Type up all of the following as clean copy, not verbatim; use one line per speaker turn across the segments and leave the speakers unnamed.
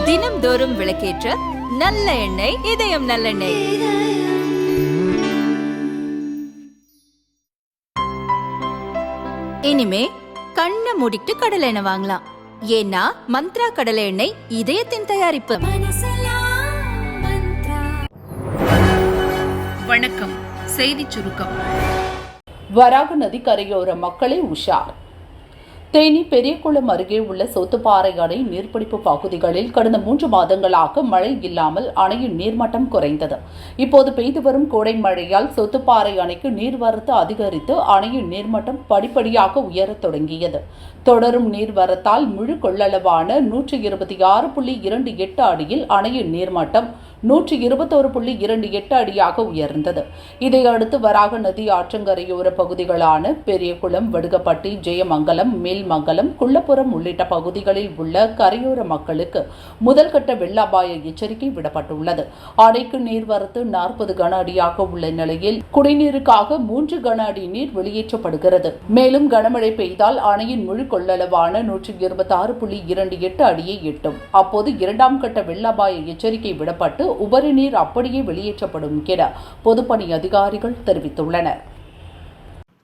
தினம்தோறும் விளக்கேற்ற நல்ல எண்ணெய், இதயம் நல்லெண்ணெய். இனிமே கண்ணை மூடிட்டு கடலை எண்ணெய் வாங்கலாம். ஏன்னா மந்த்ரா கடலை எண்ணெய் இதயத்தின் தயாரிப்பு.
வணக்கம். செய்தி சுருக்கம்.
வராக நதி கரையோர மக்களே உஷார். தேனி பெரியகுளம் அருகே உள்ள சோத்துப்பாறை அணை நீர்பிடிப்பு பகுதிகளில் கடந்த 3 மாதங்களாக மழை இல்லாமல் அணையின் நீர்மட்டம் குறைந்தது. இப்போது பெய்து வரும் கோடை மழையால் சோத்துப்பாறை அணைக்கு நீர்வரத்து அதிகரித்து அணையின் நீர்மட்டம் படிப்படியாக உயரத் தொடங்கியது. தொடரும் நீர்வரத்தால் முழு கொள்ளளவான 126.28 அடியில் அணையின் நீர்மட்டம் 121.28 அடியாக உயர்ந்தது. இதையடுத்து வராக நதி ஆற்றங்கரையோர பகுதிகளான பெரியகுளம், வடுகப்பட்டி, ஜெயமங்கலம், மேல்மங்கலம், குள்ளப்புறம் உள்ளிட்ட பகுதிகளில் உள்ள கரையோர மக்களுக்கு முதல்கட்ட வெள்ள அபாய எச்சரிக்கை விடப்பட்டுள்ளது. அணைக்கு நீர்வரத்து 40 கன அடியாக உள்ள நிலையில் குடிநீருக்காக 3 கன அடி நீர் வெளியேற்றப்படுகிறது. மேலும் கனமழை பெய்தால் அணையின் முழு கொள்ளளவான 126.28 அடியை எட்டும். அப்போது 2ஆம் கட்ட வெள்ள அபாய எச்சரிக்கை விடப்பட்டு உபரி நீர் அப்படியே வெளியேற்றப்படும் என பொதுப்பணி அதிகாரிகள் தெரிவித்துள்ளனர்.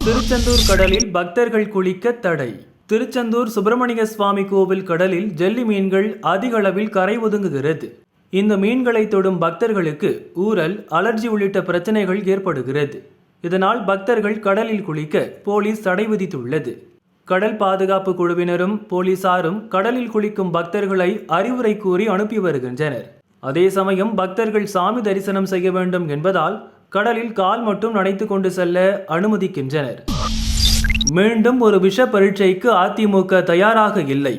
திருச்செந்தூர் கடலில் பக்தர்கள் குளிக்க தடை. திருச்செந்தூர் சுப்பிரமணிய சுவாமி கோவில் கடலில் ஜெல்லி மீன்கள் அதிக அளவில் கரை ஒதுங்குகிறது. இந்த மீன்களை தொடும் பக்தர்களுக்கு ஊறல், அலர்ஜி உள்ளிட்ட பிரச்சனைகள் ஏற்படுகிறது. இதனால் பக்தர்கள் கடலில் குளிக்க போலீஸ் தடை விதித்துள்ளது. கடல் பாதுகாப்பு குழுவினரும் போலீசாரும் கடலில் குளிக்கும் பக்தர்களை அறிவுரை கூறி அனுப்பி வருகின்றனர். அதே சமயம் பக்தர்கள் சாமி தரிசனம் செய்ய வேண்டும் என்பதால் கடலில் கால் மட்டும் நனைத்து கொண்டு செல்ல அனுமதிக்கின்றனர். மீண்டும் ஒரு விஷ பரீட்சைக்கு அதிமுக தயாராக இல்லை.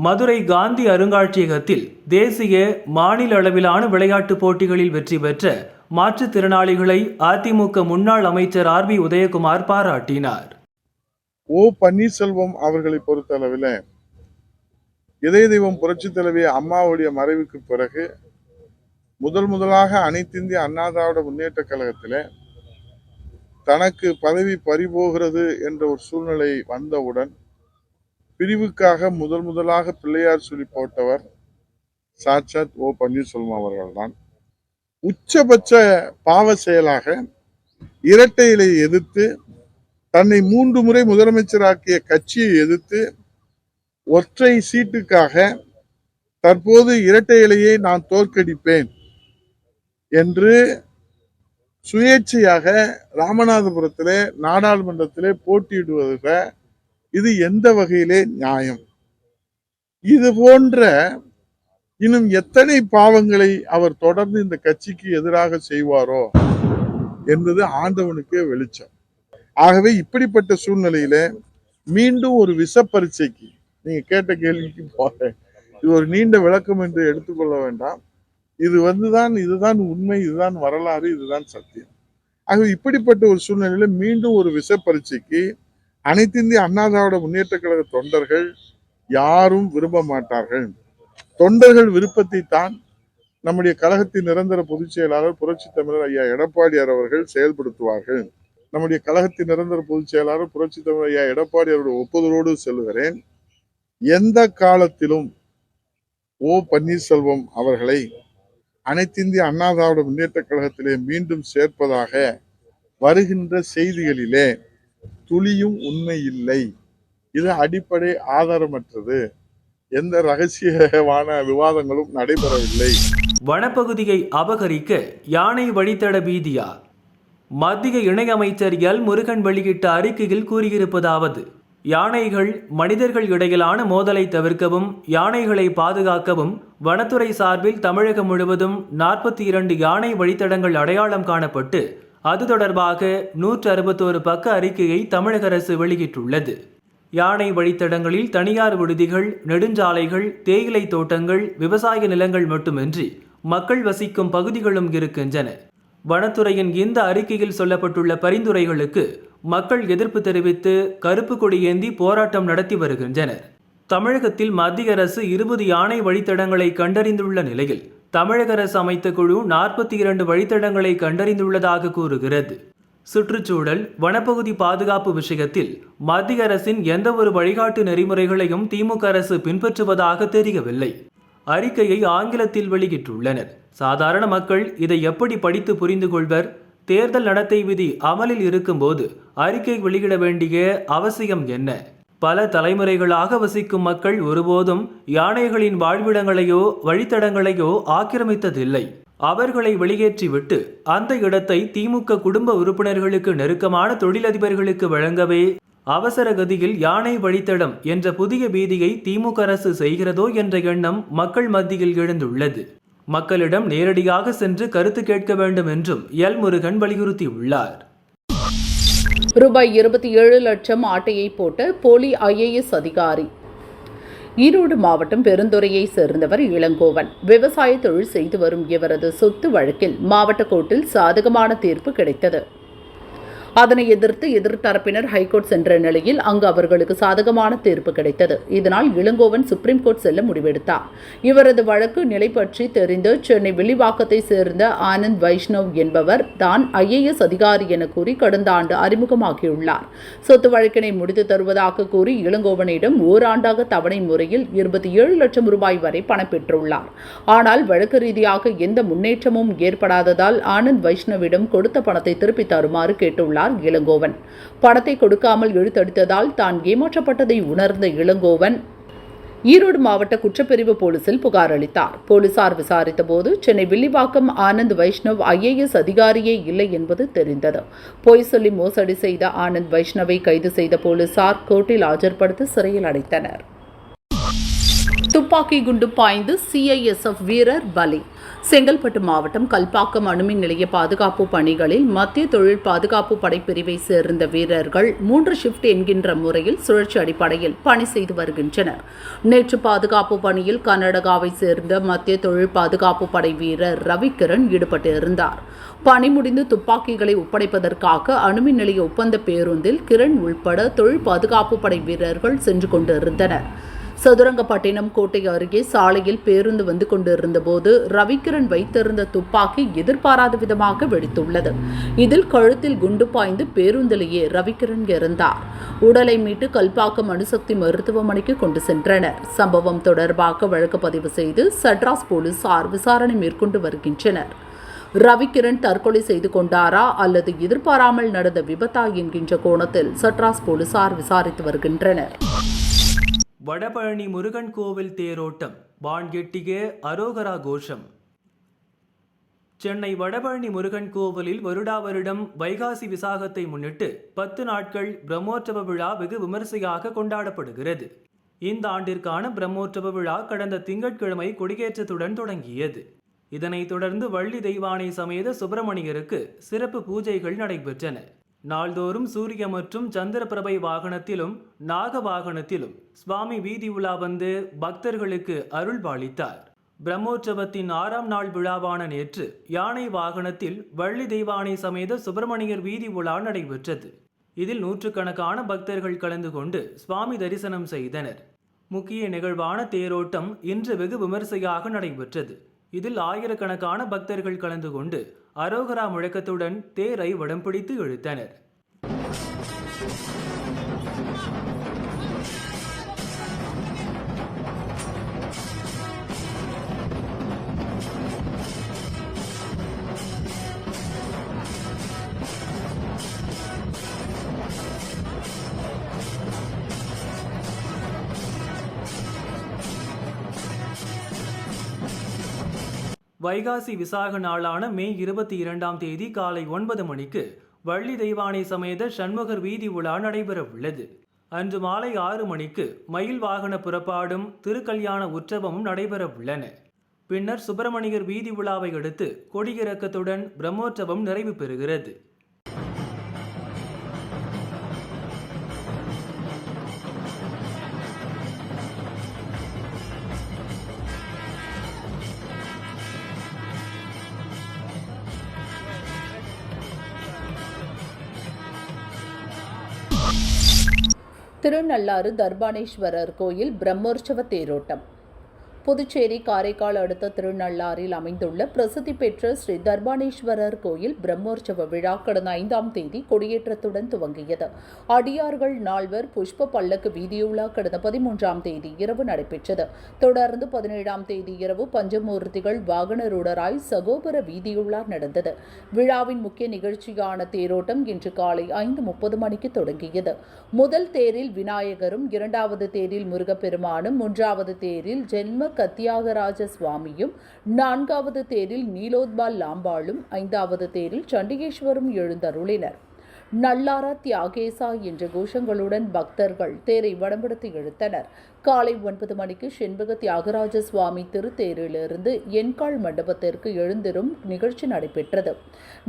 மதுரை காந்தி அருங்காட்சியகத்தில் தேசிய, மாநில அளவிலான விளையாட்டுப் போட்டிகளில் வெற்றி பெற்ற மாற்றுத்திறனாளிகளை அதிமுக முன்னாள் அமைச்சர் RB உதயகுமார் பாராட்டினார்.
ஓ பன்னீர்செல்வம் அவர்களை பொறுத்தளவில் இதய தெய்வம் புரட்சித் தலைவி அம்மாவுடைய மறைவுக்கு பிறகு முதலாக அனைத்திந்திய அண்ணா திராவிட முன்னேற்ற கழகத்தில் தனக்கு பதவி பறிபோகிறது என்ற ஒரு சூழ்நிலை வந்தவுடன் பிரிவுக்காக முதலாக பிள்ளையார் சொல்லி போட்டவர் சாட்சாத் ஓ பன்னீர்செல்வம் அவர்கள்தான். உச்சபட்ச பாவ செயலாக இரட்டை இலையை எதிர்த்து, தன்னை 3 முறை முதலமைச்சராக்கிய கட்சியை எதிர்த்து, ஒற்றை சீட்டுக்காக தற்போது இரட்டை இலையை நான் தோற்கடிப்பேன் என்று சுயேட்சையாக ராமநாதபுரத்திலே நாடாளுமன்றத்திலே போட்டியிடுவதாக இது எந்த வகையிலே நியாயம்? இது போன்ற இன்னும் எத்தனை பாவங்களை அவர் தொடர்ந்து இந்த கட்சிக்கு எதிராக செய்வாரோ என்பது ஆண்டவனுக்கே வெளிச்சம். ஆகவே இப்படிப்பட்ட சூழ்நிலையில மீண்டும் ஒரு விஷ பரீட்சைக்கு, நீங்க கேட்ட கேள்விக்கு போறேன், இது ஒரு நீண்ட விளக்கம் என்று எடுத்துக்கொள்ள வேண்டாம். இதுதான் உண்மை, இதுதான் வரலாறு, இதுதான் சத்தியம். ஆகவே இப்படிப்பட்ட ஒரு சூழ்நிலையில மீண்டும் ஒரு விஷ பரீட்சைக்கு அனைத்திந்திய அண்ணா திராவிட முன்னேற்ற கழக தொண்டர்கள் யாரும் விரும்ப மாட்டார்கள். தொண்டர்கள் விருப்பத்தை தான் நம்முடைய கழகத்தின் நிரந்தர பொதுச் செயலாளர் புரட்சி தமிழர் ஐயா எடப்பாடியார் அவர்கள் செயல்படுத்துவார்கள். நம்முடைய கழகத்தின் நிரந்தர பொதுச் செயலாளர் புரட்சி தமிழர் ஐயா எடப்பாடியாருடைய ஒப்புதலோடு சொல்லுகிறேன், எந்த காலத்திலும் ஓ பன்னீர்செல்வம் அவர்களை அனைத்திந்திய அண்ணா திராவிட முன்னேற்ற கழகத்திலே மீண்டும் சேர்ப்பதாக வருகின்ற செய்திகளிலே துளியும் உண்மை இல்லை. இது அடிப்படை ஆதாரமற்றது. எந்த ரகசியமான விவாதங்களும் நடைபெறவில்லை.
வனப்பகுதியை அபகரிக்க யானை வழித்தட பீதியா? மத்திய இணையமைச்சர் எல் முருகன் வெளியிட்ட அறிக்கையில் கூறியிருப்பதாவது: யானைகள் மனிதர்கள் இடையிலான மோதலை தவிர்க்கவும், யானைகளை பாதுகாக்கவும் வனத்துறை சார்பில் தமிழகம் முழுவதும் 42 யானை வழித்தடங்கள் அடையாளம் காணப்பட்டு அது தொடர்பாக 161 பக்க அறிக்கையை தமிழக அரசு வெளியிட்டுள்ளது. யானை வழித்தடங்களில் தனியார் விடுதிகள், நெடுஞ்சாலைகள், தேயிலை தோட்டங்கள், விவசாய நிலங்கள் மட்டுமின்றி மக்கள் வசிக்கும் பகுதிகளும் இருக்கின்றன. வனத்துறையின் இந்த அறிக்கையில் சொல்லப்பட்டுள்ள பரிந்துரைகளுக்கு மக்கள் எதிர்ப்பு தெரிவித்து கருப்பு கொடி ஏந்தி போராட்டம் நடத்தி வருகின்றனர். தமிழகத்தில் மத்திய அரசு 20 யானை வழித்தடங்களை கண்டறிந்துள்ள நிலையில் தமிழக அரசு அமைத்த குழு 42 வழித்தடங்களை கண்டறிந்துள்ளதாக கூறுகிறது. சுற்றுச்சூழல், வனப்பகுதி பாதுகாப்பு விஷயத்தில் மத்திய அரசின் எந்த ஒரு வழிகாட்டு நெறிமுறைகளையும் திமுக அரசு பின்பற்றுவதாக தெரியவில்லை. அறிக்கையை ஆங்கிலத்தில் வெளியிட்டுள்ளனர். சாதாரண மக்கள் இதை எப்படி படித்து புரிந்து கொள்வர்? தேர்தல் நடத்தை விதி அமலில் இருக்கும்போது அறிக்கை வெளியிட வேண்டிய அவசியம் என்ன? பல தலைமுறைகளாக வசிக்கும் மக்கள் ஒருபோதும் யானைகளின் வாழ்விடங்களையோ வழித்தடங்களையோ ஆக்கிரமித்ததில்லை. அவர்களை வெளியேற்றிவிட்டு அந்த இடத்தை திமுக குடும்ப உறுப்பினர்களுக்கு நெருக்கமான தொழிலதிபர்களுக்கு வழங்கவே அவசர கதியில் யானை வழித்தடம் என்ற புதிய பீதியை திமுக அரசு செய்கிறதோ என்ற எண்ணம் மக்கள் மத்தியில் எழுந்துள்ளது. மக்களிடம் நேரடியாக சென்று கருத்து கேட்க வேண்டும் என்றும் எல் முருகன் வலியுறுத்தியுள்ளார்.
ரூபாய் 27 லட்சம் ஆட்டையை போட்ட போலி IAS அதிகாரி. ஈரோடு மாவட்டம் பெருந்துறையை சேர்ந்தவர் இளங்கோவன். விவசாய தொழில் செய்து வரும் இவரது சொத்து வழக்கில் மாவட்ட கோர்ட்டில் சாதகமான தீர்ப்பு கிடைத்தது. அதனை எதிர்த்து எதிர்த்தரப்பினர் ஹைகோர்ட் சென்ற நிலையில் அங்கு அவர்களுக்கு சாதகமான தீர்ப்பு கிடைத்தது. இதனால் இளங்கோவன் சுப்ரீம் கோர்ட் செல்ல முடிவெடுத்தார். இவரது வழக்கு நிலை பற்றி தெரிந்து சென்னை வில்லிவாக்கத்தை சேர்ந்த ஆனந்த் வைஷ்ணவ் என்பவர் தான் IAS அதிகாரி என கூறி கடந்த ஆண்டு அறிமுகமாகியுள்ளார். சொத்து வழக்கினை முடித்து தருவதாக கூறி இளங்கோவனிடம் ஓராண்டாக தவணை முறையில் 27 லட்சம் ரூபாய் வரை பணம் பெற்றுள்ளார். ஆனால் வழக்கு ரீதியாக எந்த முன்னேற்றமும் ஏற்படாததால் ஆனந்த் வைஷ்ணவிடம் கொடுத்த பணத்தை திருப்பி தருமாறு கேட்டுள்ளார். இளங்கோவன் பணத்தை கொடுக்காமல் இழுத்தடித்ததால் தான் ஏமாற்றப்பட்டதை உணர்ந்த இளங்கோவன் ஈரோடு மாவட்ட குற்றப்பிரிவு போலீசில் புகார் அளித்தார். போலீசார் விசாரித்த போது சென்னை வில்லிவாக்கம் ஆனந்த் வைஷ்ணவ் IAS அதிகாரியே இல்லை என்பது தெரிந்தது. பொய் சொல்லி மோசடி செய்த ஆனந்த் வைஷ்ணவை கைது செய்த போலீசார் கோர்ட்டில் ஆஜர்படுத்தி சிறையில் அடைத்தனர். துப்பாக்கி குண்டு பாய்ந்து CISF வீரர் பலி. செங்கல்பட்டு மாவட்டம் கல்பாக்கம் அணுமின் நிலைய பாதுகாப்பு பணிகளில் மத்திய தொழில் பாதுகாப்பு படைப்பிரிவை சேர்ந்த வீரர்கள் 3 ஷிப்ட் என்கின்ற முறையில் சுழற்சி அடிப்படையில் பணி செய்து வருகின்றனர். நேற்று பாதுகாப்பு பணியில் கர்நாடகாவை சேர்ந்த மத்திய தொழில் பாதுகாப்பு படை வீரர் ரவிகிரண் ஈடுபட்டிருந்தார். பணி முடிந்து துப்பாக்கிகளை ஒப்படைப்பதற்காக அணுமின் நிலைய ஒப்பந்த பேருந்தில் கிரண் உள்பட தொழில் பாதுகாப்பு படை வீரர்கள் சென்று கொண்டிருந்தனர். சதுரங்கப்பட்டினம் கோட்டை அருகே சாலையில் பேருந்து வந்து கொண்டிருந்த போது ரவிகிரண் வைத்திருந்த துப்பாக்கி எதிர்பாராத விதமாக வெடித்துள்ளது. இதில் கழுத்தில் குண்டு பாய்ந்து பேருந்திலேயே ரவிகிரண் இறந்தார். உடலை மீட்டு கல்பாக்கம் அணுசக்தி மருத்துவமனைக்கு கொண்டு சென்றனர். சம்பவம் தொடர்பாக வழக்கு பதிவு செய்து சட்ராஸ் போலீசார் விசாரணை மேற்கொண்டு வருகின்றனர். ரவிகிரண் தற்கொலை செய்து கொண்டாரா அல்லது எதிர்பாராமல் நடந்த விபத்தா என்கின்ற கோணத்தில் சட்ராஸ் போலீசார் விசாரித்து வருகின்றனர்.
வடபழனி முருகன் கோவில் தேரோட்டம், வான்கெட்டிய அரோகரா கோஷம். சென்னை வடபழனி முருகன் கோவிலில் வருடா வருடம் வைகாசி விசாகத்தை முன்னிட்டு 10 நாட்கள் பிரம்மோற்சவ விழா வெகு விமரிசையாக கொண்டாடப்படுகிறது. இந்த ஆண்டிற்கான பிரம்மோற்சவ விழா கடந்த திங்கட்கிழமை கொடியேற்றத்துடன் தொடங்கியது. இதனைத் தொடர்ந்து வள்ளி தெய்வானை சமேத சுப்பிரமணியருக்கு சிறப்பு பூஜைகள் நடைபெற்றன. நாள்தோறும் சூரிய மற்றும் சந்திர பிரபை வாகனத்திலும் நாக வாகனத்திலும் சுவாமி வீதி உலா வந்து பக்தர்களுக்கு அருள் பாலித்தார். பிரம்மோற்சவத்தின் 6ஆம் நாள் விழாவான நேற்று யானை வாகனத்தில் வள்ளி தெய்வானை சமேத சுப்பிரமணியர் வீதி உலா நடைபெற்றது. இதில் நூற்றுக்கணக்கான பக்தர்கள் கலந்து கொண்டு சுவாமி தரிசனம் செய்தனர். முக்கிய நிகழ்வான தேரோட்டம் இன்று வெகு விமரிசையாக நடைபெற்றது. இதில் ஆயிரக்கணக்கான பக்தர்கள் கலந்து கொண்டு அரோகரா முழக்கத்துடன் தேரை வடம் பிடித்து இழுத்தனர். வைகாசி விசாக நாளான மே 22ஆம் தேதி காலை 9 மணிக்கு வள்ளி தெய்வானை சமேத சண்முகர் வீதி உலா நடைபெற உள்ளது. அன்று மாலை 6 மணிக்கு மயில் வாகன புறப்பாடும் திருக்கல்யாண உற்சவமும் நடைபெற உள்ளன. பின்னர் சுப்பிரமணியர் வீதி உலாவை அடுத்து கொடியிறக்கத்துடன் பிரம்மோற்சவம் நிறைவு பெறுகிறது.
திருநள்ளாறு தர்பானேஸ்வரர் கோயில் பிரம்மோற்சவ தேரோட்டம். புதுச்சேரி காரைக்கால் அடுத்த திருநள்ளாறில் அமைந்துள்ள பிரசித்தி பெற்ற ஸ்ரீ தர்பானேஸ்வரர் கோயில் பிரம்மோற்சவ விழா கடந்த 5ஆம் தேதி கொடியேற்றத்துடன் துவங்கியது. அடியார்கள் 4 புஷ்ப பல்லக்கு வீதியுலா கடந்த 13ஆம் தேதி இரவு நடைபெற்றது. தொடர்ந்து 17ஆம் தேதி இரவு பஞ்சமூர்த்திகள் வாகனருடராய் சகோபர வீதியுலா நடந்தது. விழாவின் முக்கிய நிகழ்ச்சியான தேரோட்டம் இன்று காலை 5:30 மணிக்கு தொடங்கியது. முதல் தேரில் விநாயகரும், 2வது தேரில் முருகப்பெருமானும், 3வது தேரில் ஜென்ம கத்தியாகராஜ சுவாமியும், 4வது தேரில் நீலோத்பால் லாம்பாளும், 5வது தேரில் சண்டிகேஸ்வரும் எழுந்தருளினர். நல்லாரா தியாகேசா என்ற கோஷங்களுடன் பக்தர்கள் தேரை வடம்பிடித்து இழுத்தனர். காலை 9 மணிக்கு செண்பக தியாகராஜ சுவாமி திருத்தேரிலிருந்து எண்கால் மண்டபத்திற்கு எழுந்திரும் நிகழ்ச்சி நடைபெற்றது.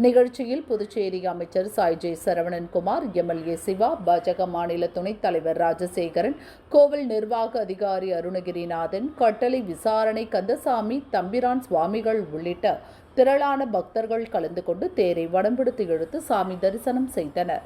நிகழ்ச்சியில் புதுச்சேரி அமைச்சர் சாய் ஜே சரவணன்குமார், MLA சிவா, பாஜக மாநில துணைத் தலைவர் ராஜசேகரன், கோவில் நிர்வாக அதிகாரி அருணகிரிநாதன், கட்டளை விசாரணை கந்தசாமி, தம்பிரான் சுவாமிகள் உள்ளிட்ட திரளான பக்தர்கள் கலந்து கொண்டு தேரை வடம்பிடித்து இழுத்து சாமி தரிசனம் செய்தனர்.